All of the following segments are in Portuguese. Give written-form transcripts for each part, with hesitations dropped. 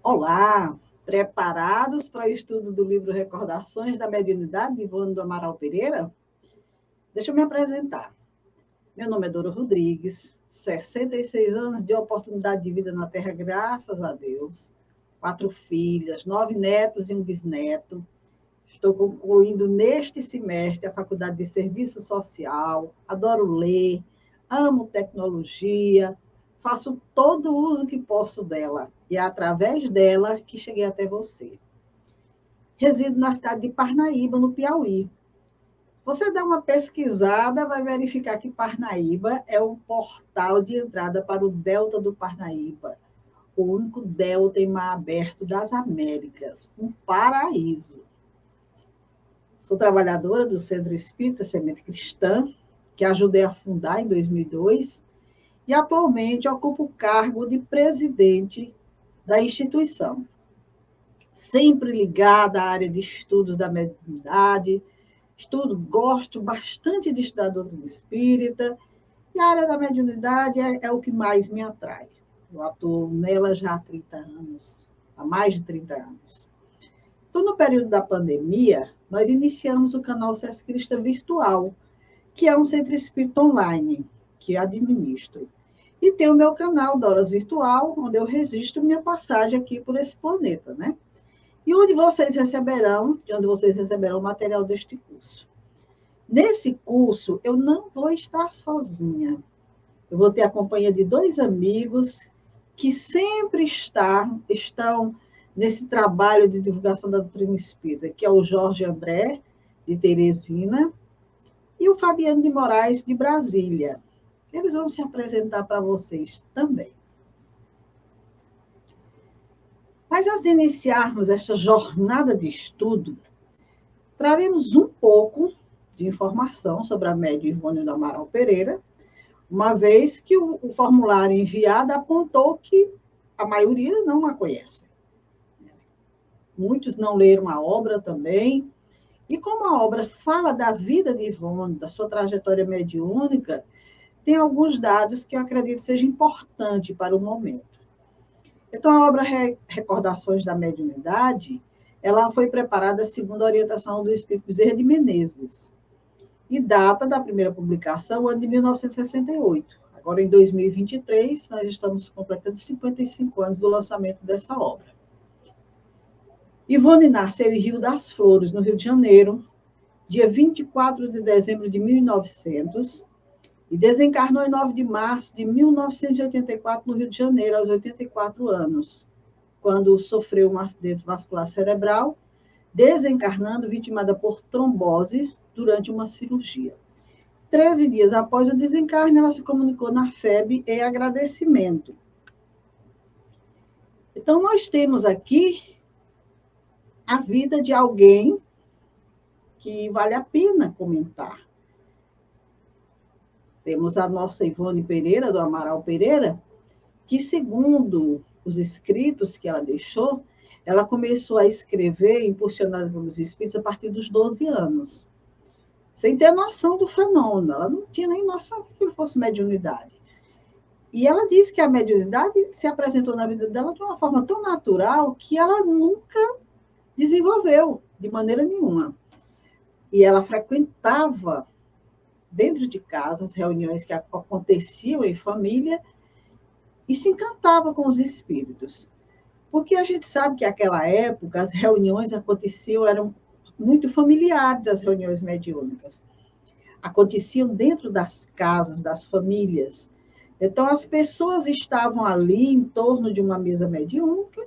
Olá, preparados para o estudo do livro Recordações da Mediunidade, de Ivone do Amaral Pereira? Deixa eu me apresentar. Meu nome é Dora Rodrigues, 66 anos de oportunidade de vida na Terra, graças a Deus. 4 filhas, 9 netos e um bisneto. Estou concluindo neste semestre a Faculdade de Serviço Social, adoro ler, amo tecnologia, faço todo o uso que posso dela, e é através dela que cheguei até você. Resido na cidade de Parnaíba, no Piauí. Você dá uma pesquisada, vai verificar que Parnaíba é o portal de entrada para o Delta do Parnaíba, o único delta em mar aberto das Américas, um paraíso. Sou trabalhadora do Centro Espírita Semente Cristã, que ajudei a fundar em 2002, e atualmente ocupo o cargo de presidente da instituição. Sempre ligada à área de estudos da mediunidade, gosto bastante de estudar a doutrina espírita, e a área da mediunidade é o que mais me atrai. Eu atuo nela já há 30 anos, há mais de 30 anos. Então, no período da pandemia, nós iniciamos o canal SESC Cristã Virtual, que é um centro espírita online, que eu administro. E tem o meu canal Doras Virtual, onde eu registro minha passagem aqui por esse planeta, né? E de onde vocês receberão o material deste curso. Nesse curso, eu não vou estar sozinha. Eu vou ter a companhia de 2 amigos que sempre estão nesse trabalho de divulgação da doutrina espírita, que é o Jorge André, de Teresina, e o Fabiano de Moraes, de Brasília. Eles vão se apresentar para vocês também. Mas antes de iniciarmos esta jornada de estudo, traremos um pouco de informação sobre a médium Ivone do Amaral Pereira, uma vez que o formulário enviado apontou que a maioria não a conhece. Muitos não leram a obra também, e como a obra fala da vida de Ivone, da sua trajetória mediúnica, tem alguns dados que eu acredito seja importante para o momento. Então, a obra Recordações da Mediunidade, ela foi preparada segundo a orientação do Espírito Bezerra de Menezes, e data da primeira publicação, o ano de 1968. Agora, em 2023, nós estamos completando 55 anos do lançamento dessa obra. Ivone nasceu em Rio das Flores, no Rio de Janeiro, dia 24 de dezembro de 1900, e desencarnou em 9 de março de 1984, no Rio de Janeiro, aos 84 anos, quando sofreu um acidente vascular cerebral, desencarnando, vitimada por trombose durante uma cirurgia. 13 dias após o desencarne, ela se comunicou na FEB em agradecimento. Então, nós temos aqui a vida de alguém que vale a pena comentar. Temos a nossa Ivone Pereira, do Amaral Pereira, que, segundo os escritos que ela deixou, ela começou a escrever, impulsionada pelos espíritos, a partir dos 12 anos. Sem ter noção do fenômeno, ela não tinha nem noção que aquilo fosse mediunidade. E ela disse que a mediunidade se apresentou na vida dela de uma forma tão natural que ela nunca desenvolveu, de maneira nenhuma. E ela frequentava, dentro de casa, as reuniões que aconteciam em família, e se encantava com os espíritos. Porque a gente sabe que naquela época as reuniões aconteciam, eram muito familiares, as reuniões mediúnicas. Aconteciam dentro das casas, das famílias. Então, as pessoas estavam ali em torno de uma mesa mediúnica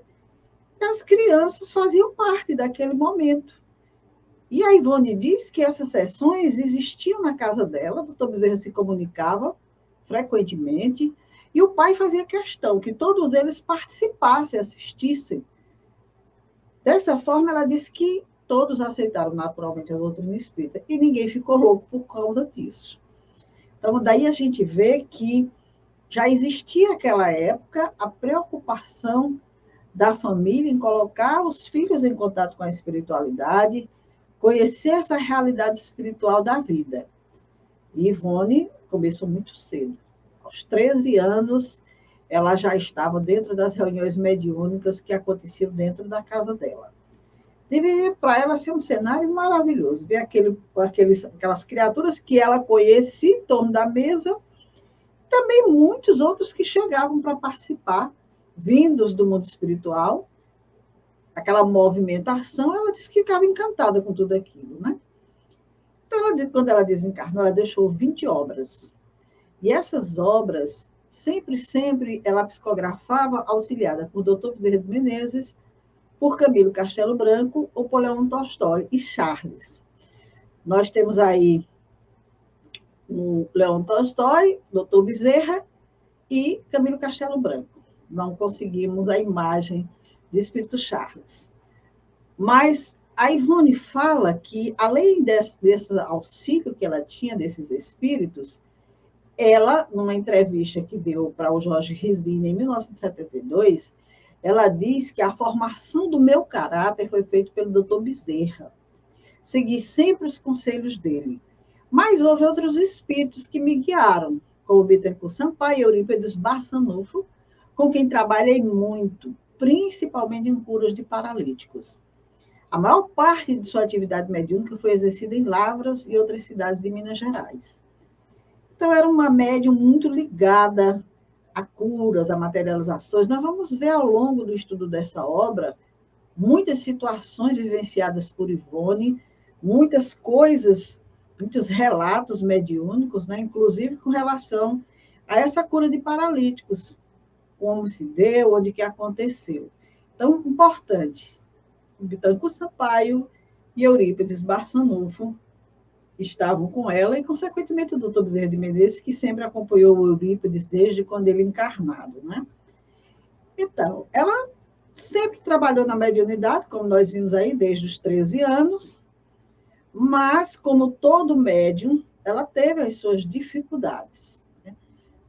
e as crianças faziam parte daquele momento. E a Ivone diz que essas sessões existiam na casa dela, o doutor Bezerra se comunicava frequentemente, e o pai fazia questão que todos eles participassem, assistissem. Dessa forma, ela disse que todos aceitaram naturalmente a doutrina espírita, e ninguém ficou louco por causa disso. Então, daí a gente vê que já existia naquela época a preocupação da família em colocar os filhos em contato com a espiritualidade, conhecer essa realidade espiritual da vida. E Ivone começou muito cedo. Aos 13 anos, ela já estava dentro das reuniões mediúnicas que aconteciam dentro da casa dela. Deveria para ela ser um cenário maravilhoso, ver aquelas criaturas que ela conhecia em torno da mesa, também muitos outros que chegavam para participar, vindos do mundo espiritual, aquela movimentação, ela disse que ficava encantada com tudo aquilo, né? Então, quando ela desencarnou, ela deixou 20 obras. E essas obras, sempre, ela psicografava, auxiliada por Dr. Bezerra de Menezes, por Camilo Castelo Branco ou por Leon Tolstói e Charles. Nós temos aí o Leon Tolstói, Dr. Bezerra e Camilo Castelo Branco. Não conseguimos a imagem de Espírito Charles. Mas a Ivone fala que, além desse auxílio que ela tinha desses espíritos, ela, numa entrevista que deu para o Jorge Resina em 1972, ela diz que a formação do meu caráter foi feita pelo Dr. Bezerra. Segui sempre os conselhos dele. Mas houve outros espíritos que me guiaram, como Bittencourt Sampaio e Eurípides Barçanufo, com quem trabalhei muito, principalmente em curas de paralíticos. A maior parte de sua atividade mediúnica foi exercida em Lavras e outras cidades de Minas Gerais. Então, era uma médium muito ligada a curas, a materializações. Nós vamos ver ao longo do estudo dessa obra muitas situações vivenciadas por Ivone, muitas coisas, muitos relatos mediúnicos, né? Inclusive com relação a essa cura de paralíticos, como se deu, onde que aconteceu. Então, importante, Bittencourt Sampaio e Eurípides Barçanufo estavam com ela, e, consequentemente, o doutor Bezerra de Menezes, que sempre acompanhou o Eurípides desde quando ele encarnado, né? Então, ela sempre trabalhou na mediunidade, como nós vimos aí, desde os 13 anos, mas, como todo médium, ela teve as suas dificuldades, né?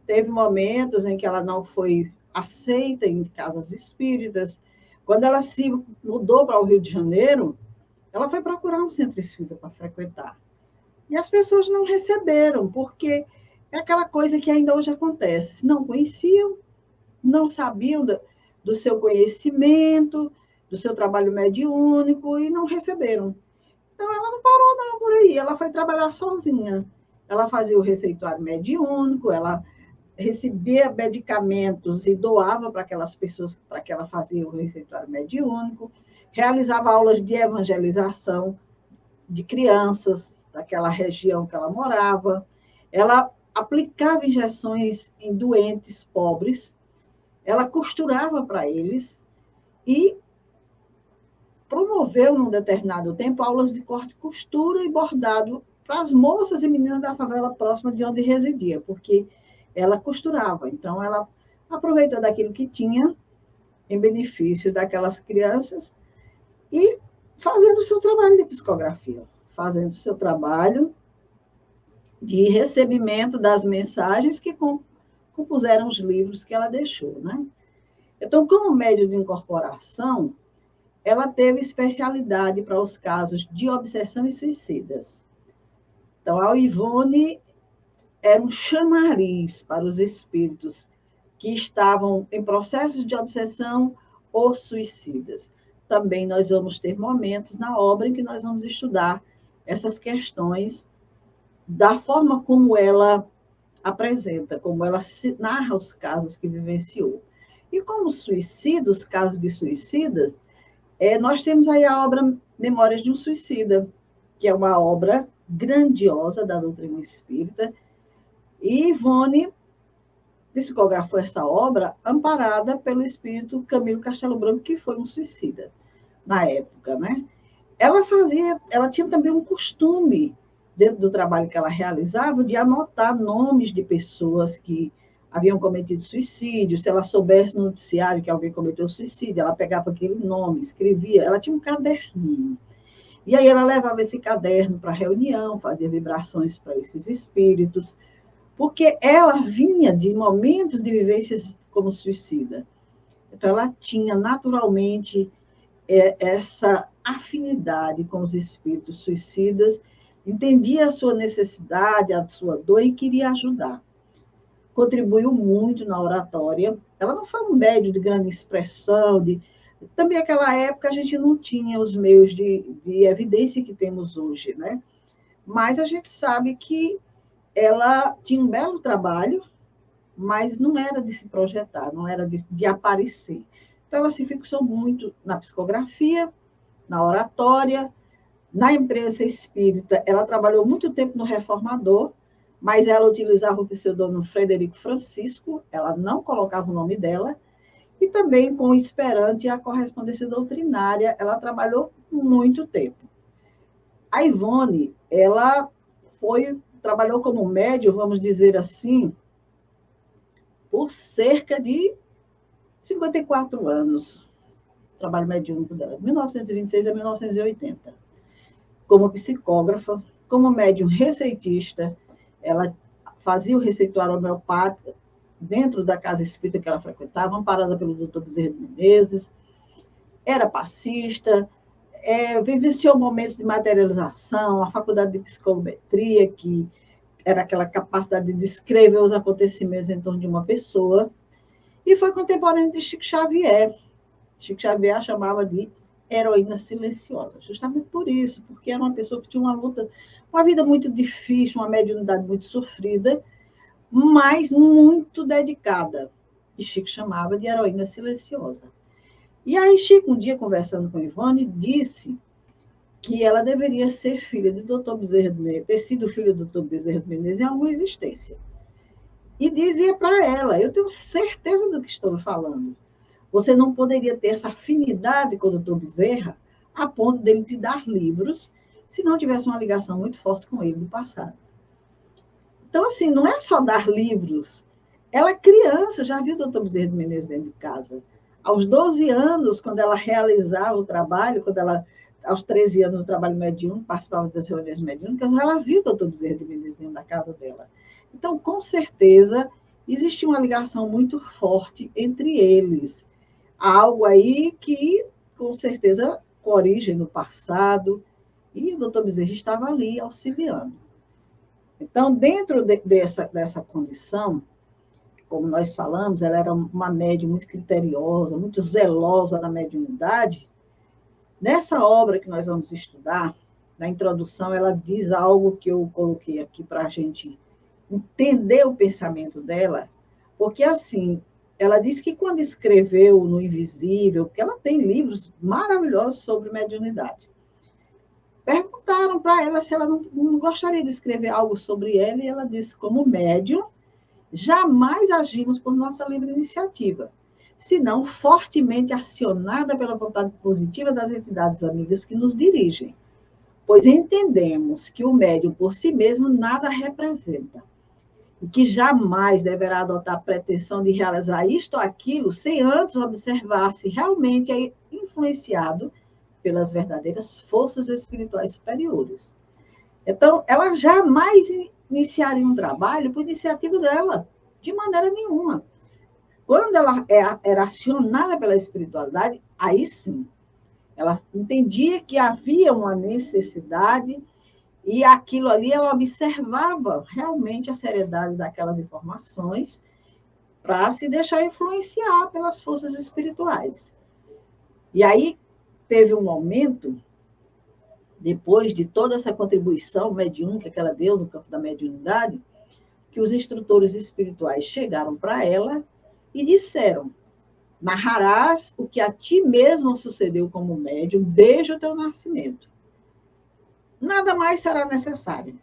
Teve momentos em que ela não foi aceita em casas espíritas. Quando ela se mudou para o Rio de Janeiro, ela foi procurar um centro espírita para frequentar. E as pessoas não receberam, porque é aquela coisa que ainda hoje acontece. Não conheciam, não sabiam do seu conhecimento, do seu trabalho mediúnico, e não receberam. Então, ela não parou não por aí, ela foi trabalhar sozinha. Ela fazia o receituário mediúnico, ela recebia medicamentos e doava para aquelas pessoas para que ela fazia o receituário mediúnico, realizava aulas de evangelização de crianças daquela região que ela morava. Ela aplicava injeções em doentes pobres, ela costurava para eles e promoveu, num determinado tempo, aulas de corte, costura e bordado para as moças e meninas da favela próxima de onde residia, porque ela costurava. Então, ela aproveitou daquilo que tinha em benefício daquelas crianças e fazendo o seu trabalho de psicografia, fazendo o seu trabalho de recebimento das mensagens que compuseram os livros que ela deixou, né? Então, como médium de incorporação, ela teve especialidade para os casos de obsessão e suicidas. Então, a Ivone era um chamariz para os espíritos que estavam em processos de obsessão ou suicidas. Também nós vamos ter momentos na obra em que nós vamos estudar essas questões da forma como ela apresenta, como ela narra os casos que vivenciou. E como suicida, os casos de suicidas, nós temos aí a obra Memórias de um Suicida, que é uma obra grandiosa da doutrina espírita, e Ivone psicografou essa obra amparada pelo espírito Camilo Castelo Branco, que foi um suicida na época, né? Ela tinha também um costume, dentro do trabalho que ela realizava, de anotar nomes de pessoas que haviam cometido suicídio. Se ela soubesse no noticiário que alguém cometeu suicídio, ela pegava aquele nome, escrevia. Ela tinha um caderninho. E aí ela levava esse caderno para a reunião, fazia vibrações para esses espíritos, porque ela vinha de momentos de vivências como suicida. Então, ela tinha naturalmente essa afinidade com os espíritos suicidas, entendia a sua necessidade, a sua dor e queria ajudar. contribuiu muito na oratória. Ela não foi um médium de grande expressão, também naquela época a gente não tinha os meios de evidência que temos hoje, né? Mas a gente sabe que ela tinha um belo trabalho, mas não era de se projetar, não era de aparecer. Então, ela se fixou muito na psicografia, na oratória, na imprensa espírita. Ela trabalhou muito tempo no Reformador, mas ela utilizava o pseudônimo Frederico Francisco, ela não colocava o nome dela, e também com o Esperante e a correspondência doutrinária, ela trabalhou muito tempo. A Ivone, ela trabalhou como médium, vamos dizer assim, por cerca de 54 anos. Trabalho mediúnico dela, de 1926 a 1980. Como psicógrafa, como médium receitista, ela fazia o receituário homeopático dentro da casa espírita que ela frequentava, amparada pelo Dr. Bezerra de Menezes, era passista, vivenciou momentos de materialização, a faculdade de psicometria, que era aquela capacidade de descrever os acontecimentos em torno de uma pessoa, e foi contemporânea de Chico Xavier. Chico Xavier a chamava de heroína silenciosa, justamente por isso, porque era uma pessoa que tinha uma vida muito difícil, uma mediunidade muito sofrida, mas muito dedicada. E Chico chamava de heroína silenciosa. E aí Chico, um dia, conversando com Ivone, disse que ela deveria ser filha de Dr. Bezerra de Menezes, ter sido filha do Dr. Bezerra de Menezes em alguma existência. E dizia para ela, eu tenho certeza do que estou falando, você não poderia ter essa afinidade com o Dr. Bezerra a ponto dele te dar livros se não tivesse uma ligação muito forte com ele no passado. Então, assim, não é só dar livros. Ela, criança, já viu o Dr. Bezerra de Menezes dentro de casa. Aos 12 anos, quando ela realizava o trabalho, aos 13 anos, o trabalho mediúnico, participava das reuniões mediúnicas, ela viu o Dr. Bezerra de Menezes dentro da casa dela. Então, com certeza, existia uma ligação muito forte entre eles. Algo aí que, com certeza, com origem no passado, e o doutor Bezerra estava ali auxiliando. Então, dentro dessa condição, como nós falamos, ela era uma médium muito criteriosa, muito zelosa na mediunidade. Nessa obra que nós vamos estudar, na introdução, ela diz algo que eu coloquei aqui para a gente entender o pensamento dela, porque, assim, ela disse que quando escreveu No Invisível, porque ela tem livros maravilhosos sobre mediunidade, perguntaram para ela se ela não gostaria de escrever algo sobre ela, e ela disse, como médium, jamais agimos por nossa livre iniciativa, senão fortemente acionada pela vontade positiva das entidades amigas que nos dirigem, pois entendemos que o médium por si mesmo nada representa, e que jamais deverá adotar a pretensão de realizar isto ou aquilo sem antes observar se realmente é influenciado pelas verdadeiras forças espirituais superiores. Então, ela jamais iniciaria um trabalho por iniciativa dela, de maneira nenhuma. Quando ela era acionada pela espiritualidade, aí sim, ela entendia que havia uma necessidade. E aquilo ali, ela observava realmente a seriedade daquelas informações para se deixar influenciar pelas forças espirituais. E aí teve um momento, depois de toda essa contribuição mediúnica que ela deu no campo da mediunidade, que os instrutores espirituais chegaram para ela e disseram, narrarás o que a ti mesma sucedeu como médium desde o teu nascimento. Nada mais será necessário.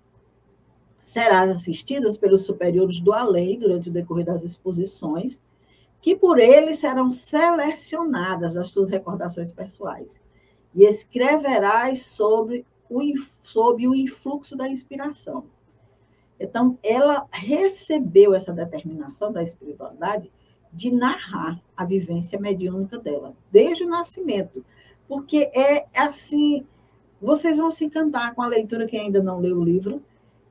Serás assistidas pelos superiores do além durante o decorrer das exposições, que por eles serão selecionadas as tuas recordações pessoais, e escreverás sob o influxo da inspiração. Então, ela recebeu essa determinação da espiritualidade de narrar a vivência mediúnica dela, desde o nascimento, porque é assim, vocês vão se encantar com a leitura, quem ainda não leu o livro,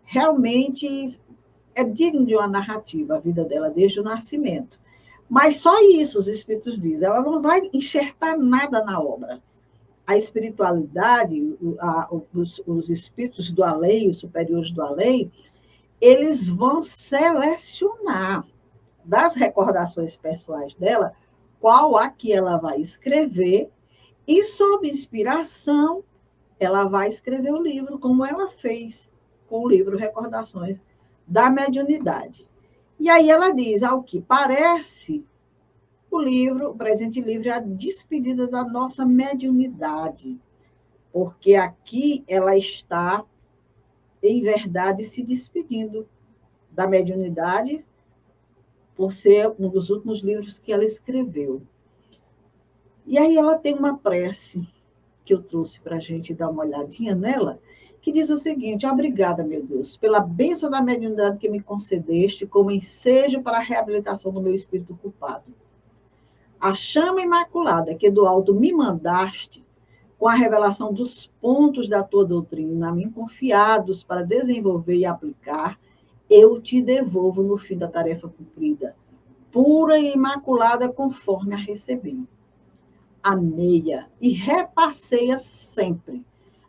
realmente é digno de uma narrativa, a vida dela desde o nascimento. Mas só isso os espíritos dizem, ela não vai enxertar nada na obra. A espiritualidade, os espíritos do além, os superiores do além, eles vão selecionar das recordações pessoais dela, qual a que ela vai escrever, e, sob inspiração, ela vai escrever o livro, como ela fez com o livro Recordações da Mediunidade. E aí ela diz, ao que parece, o presente livro é a despedida da nossa mediunidade, porque aqui ela está, em verdade, se despedindo da mediunidade, por ser um dos últimos livros que ela escreveu. E aí ela tem uma prece que eu trouxe para a gente dar uma olhadinha nela, que diz o seguinte: obrigada, meu Deus, pela bênção da mediunidade que me concedeste como ensejo para a reabilitação do meu espírito culpado. A chama imaculada que do alto me mandaste, com a revelação dos pontos da tua doutrina, a mim confiados para desenvolver e aplicar, eu te devolvo no fim da tarefa cumprida, pura e imaculada conforme a recebi. Amei-a e repassei-a sempre.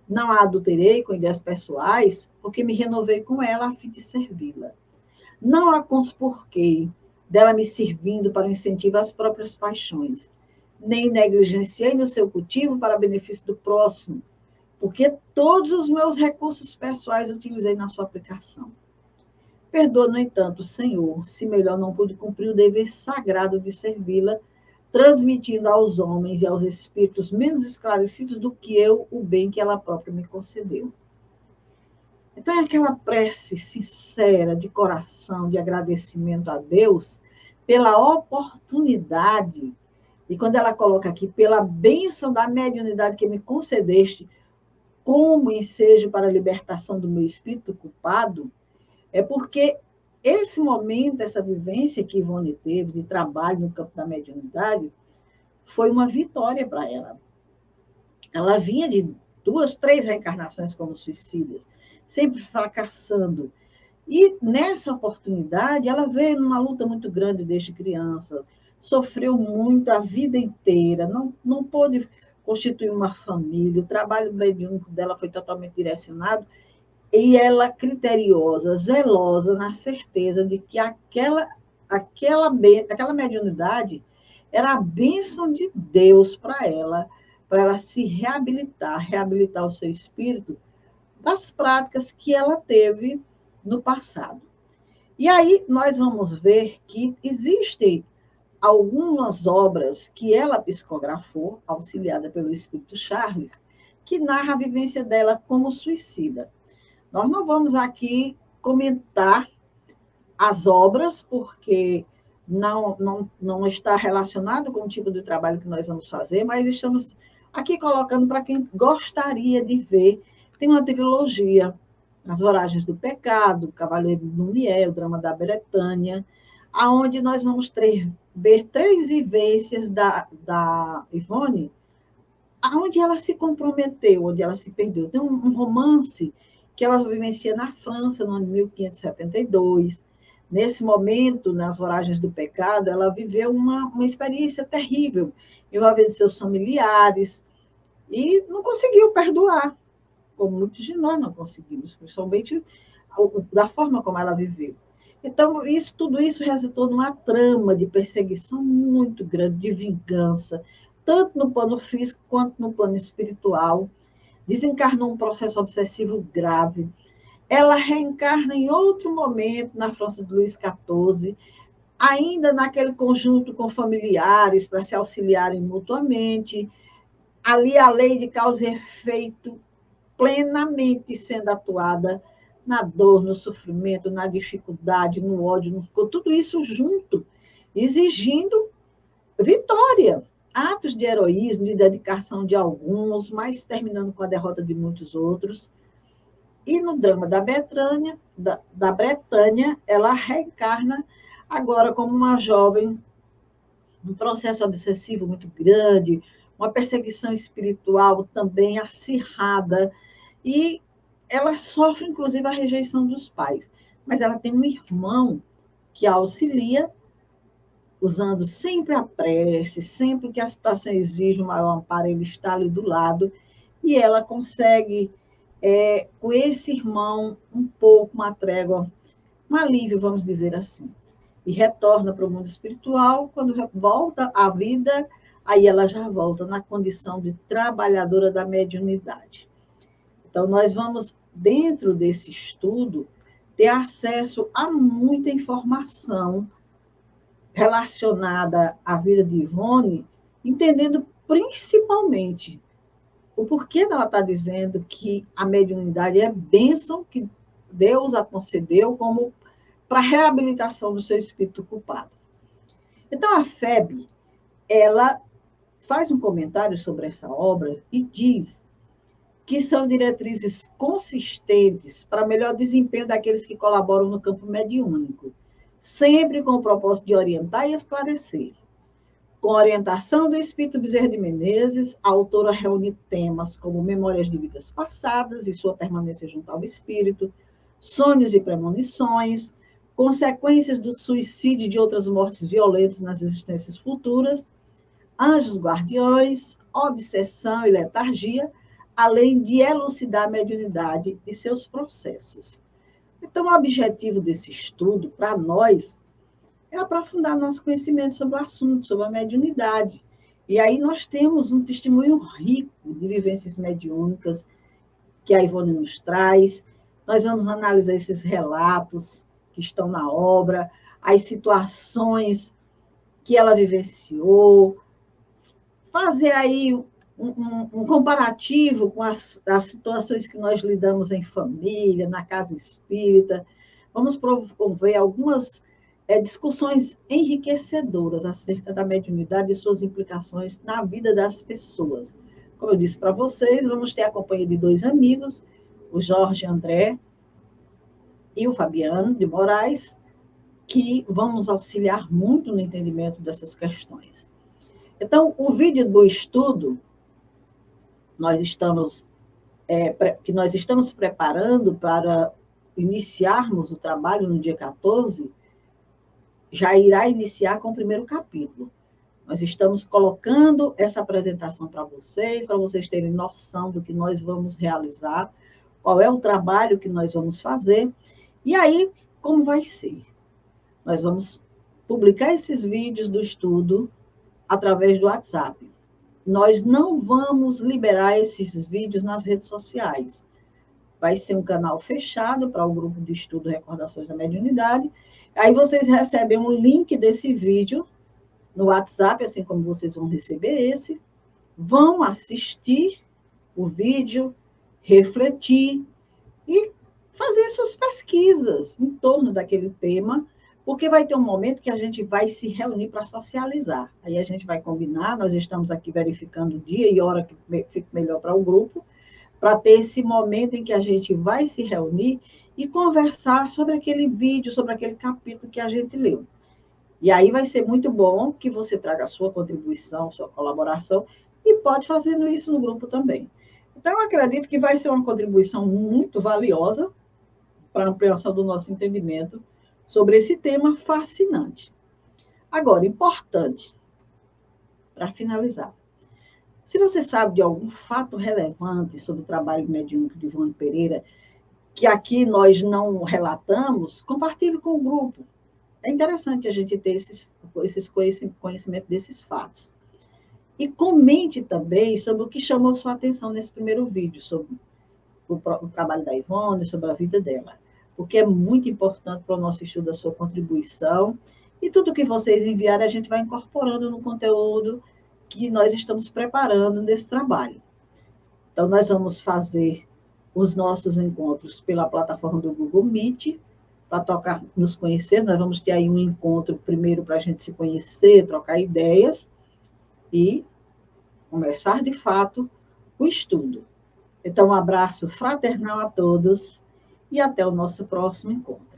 Não a adulterei com ideias pessoais, porque me renovei com ela a fim de servi-la. Não a conspurquei, dela me servindo para o incentivo às próprias paixões, nem negligenciei no seu cultivo para benefício do próximo, porque todos os meus recursos pessoais utilizei na sua aplicação. Perdoa, no entanto, Senhor, se melhor não pude cumprir o dever sagrado de servi-la, transmitindo aos homens e aos espíritos menos esclarecidos do que eu o bem que ela própria me concedeu. Então, é aquela prece sincera, de coração, de agradecimento a Deus pela oportunidade, e quando ela coloca aqui, pela bênção da mediunidade que me concedeste, como ensejo para a libertação do meu espírito culpado, é porque esse momento, essa vivência que Ivone teve de trabalho no campo da mediunidade, foi uma vitória para ela. Ela vinha de 2, 3 reencarnações como suicidas, sempre fracassando. E nessa oportunidade, ela veio numa luta muito grande desde criança, sofreu muito a vida inteira, não pôde constituir uma família, o trabalho mediúnico dela foi totalmente direcionado, e ela criteriosa, zelosa, na certeza de que aquela mediunidade era a bênção de Deus para ela se reabilitar o seu espírito das práticas que ela teve no passado. E aí nós vamos ver que existem algumas obras que ela psicografou, auxiliada pelo Espírito Charles, que narra a vivência dela como suicida. Nós não vamos aqui comentar as obras, porque não está relacionado com o tipo de trabalho que nós vamos fazer, mas estamos aqui colocando para quem gostaria de ver. Tem uma trilogia, As Voragens do Pecado, Cavaleiro do Lumière, o Drama da Bretanha, aonde nós vamos ver 3 vivências da Ivone, onde ela se comprometeu, onde ela se perdeu. Tem um romance que ela vivencia na França, no ano de 1572. Nesse momento, nas Voragens do Pecado, ela viveu uma experiência terrível, envolvendo seus familiares, e não conseguiu perdoar, como muitos de nós não conseguimos, principalmente da forma como ela viveu. Então, tudo isso resultou numa trama de perseguição muito grande, de vingança, tanto no plano físico quanto no plano espiritual. Desencarnou um processo obsessivo grave. Ela reencarna em outro momento, na França de Luís XIV, ainda naquele conjunto com familiares, para se auxiliarem mutuamente. Ali a lei de causa e efeito plenamente sendo atuada na dor, no sofrimento, na dificuldade, no ódio, tudo isso junto, exigindo vitória, atos de heroísmo, de dedicação de alguns, mas terminando com a derrota de muitos outros. E no drama da Bretanha, ela reencarna agora como uma jovem, um processo obsessivo muito grande, uma perseguição espiritual também acirrada, e ela sofre, inclusive, a rejeição dos pais. Mas ela tem um irmão que a auxilia, usando sempre a prece, sempre que a situação exige um maior amparo, ele está ali do lado, e ela consegue, com esse irmão, um pouco uma trégua, um alívio, vamos dizer assim. e retorna para o mundo espiritual. Quando volta à vida, aí ela já volta na condição de trabalhadora da mediunidade. Então, nós vamos, dentro desse estudo, ter acesso a muita informação relacionada à vida de Ivone, entendendo principalmente o porquê ela está dizendo que a mediunidade é bênção que Deus a concedeu como para a reabilitação do seu espírito culpado. Então, a FEB, ela faz um comentário sobre essa obra e diz que são diretrizes consistentes para melhor desempenho daqueles que colaboram no campo mediúnico, sempre com o propósito de orientar e esclarecer. Com a orientação do Espírito Bezerra de Menezes, a autora reúne temas como memórias de vidas passadas e sua permanência junto ao Espírito, sonhos e premonições, consequências do suicídio e de outras mortes violentas nas existências futuras, anjos guardiões, obsessão e letargia, além de elucidar a mediunidade e seus processos. Então, o objetivo desse estudo, para nós, é aprofundar nosso conhecimento sobre o assunto, sobre a mediunidade. E aí nós temos um testemunho rico de vivências mediúnicas que a Ivone nos traz. Nós vamos analisar esses relatos que estão na obra, as situações que ela vivenciou, fazer aí um comparativo com as situações que nós lidamos em família, na casa espírita. Vamos promover algumas discussões enriquecedoras acerca da mediunidade e suas implicações na vida das pessoas. Como eu disse para vocês, vamos ter a companhia de 2 amigos, o Jorge André e o Fabiano de Moraes, que vão nos auxiliar muito no entendimento dessas questões. Então, o vídeo do estudo que nós estamos preparando para iniciarmos o trabalho no dia 14, já irá iniciar com o primeiro capítulo. Nós estamos colocando essa apresentação para vocês terem noção do que nós vamos realizar, qual é o trabalho que nós vamos fazer, e aí, como vai ser? Nós vamos publicar esses vídeos do estudo através do WhatsApp. Nós não vamos liberar esses vídeos nas redes sociais. Vai ser um canal fechado para o grupo de estudo Recordações da Mediunidade. Aí vocês recebem um link desse vídeo no WhatsApp, assim como vocês vão receber esse, vão assistir o vídeo, refletir e fazer suas pesquisas em torno daquele tema, porque vai ter um momento que a gente vai se reunir para socializar. Aí a gente vai combinar, nós estamos aqui verificando o dia e hora que fica melhor para o grupo, para ter esse momento em que a gente vai se reunir e conversar sobre aquele vídeo, sobre aquele capítulo que a gente leu. E aí vai ser muito bom que você traga a sua contribuição, sua colaboração, e pode fazer isso no grupo também. Então, eu acredito que vai ser uma contribuição muito valiosa para a ampliação do nosso entendimento sobre esse tema fascinante. Agora, importante, para finalizar, se você sabe de algum fato relevante sobre o trabalho mediúnico de Ivone Pereira, que aqui nós não relatamos, compartilhe com o grupo. É interessante a gente ter esses conhecimento desses fatos. E comente também sobre o que chamou sua atenção nesse primeiro vídeo, sobre o trabalho da Ivone, sobre a vida dela, porque é muito importante para o nosso estudo a sua contribuição, e tudo que vocês enviarem a gente vai incorporando no conteúdo que nós estamos preparando nesse trabalho. Então, nós vamos fazer os nossos encontros pela plataforma do Google Meet, para nos conhecer. Nós vamos ter aí um encontro primeiro para a gente se conhecer, trocar ideias e começar, de fato, o estudo. Então, um abraço fraternal a todos e até o nosso próximo encontro.